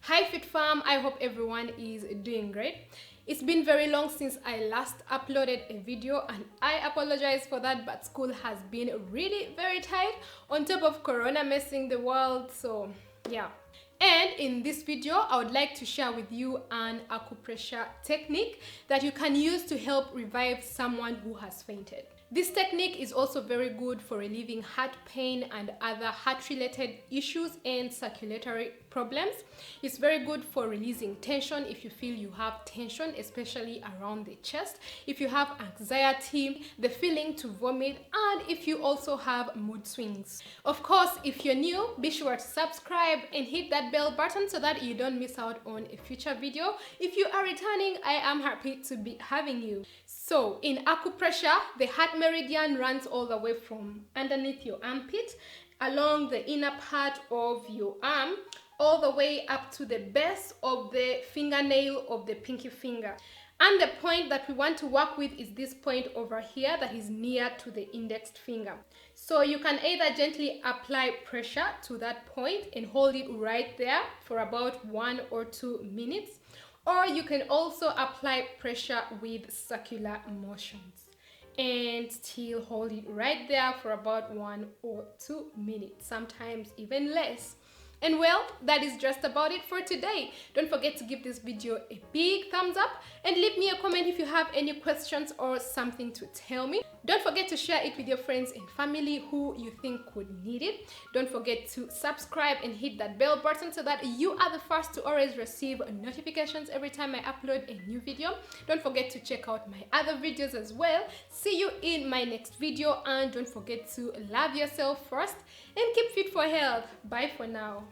Hi Fit Fam, I hope everyone is doing great. It's been very long since I last uploaded a video and I apologize for that, but school has been really very tight on top of Corona messing the world, so yeah. And in this video, I would like to share with you an acupressure technique that you can use to help revive someone who has fainted. This technique is also very good for relieving heart pain and other heart-related issues and circulatory problems. It's very good for releasing tension if you feel you have tension, especially around the chest, if you have anxiety, the feeling to vomit, and if you also have mood swings. Of course, if you're new, be sure to subscribe and hit that bell button so that you don't miss out on a future video. If you are returning, I am happy to be having you. So in acupressure, the heart meridian runs all the way from underneath your armpit, along the inner part of your arm, all the way up to the base of the fingernail of the pinky finger. And the point that we want to work with is this point over here that is near to the index finger. So you can either gently apply pressure to that point and hold it right there for about 1 or 2 minutes. Or you can also apply pressure with circular motions and still hold it right there for about 1 or 2 minutes, sometimes even less. And well, that is just about it for today. Don't forget to give this video a big thumbs up and leave me a comment if you have any questions or something to tell me. Don't forget to share it with your friends and family who you think would need it. Don't forget to subscribe and hit that bell button so that you are the first to always receive notifications every time I upload a new video. Don't forget to check out my other videos as well. See you in my next video, and don't forget to love yourself first and keep fit for health. Bye for now.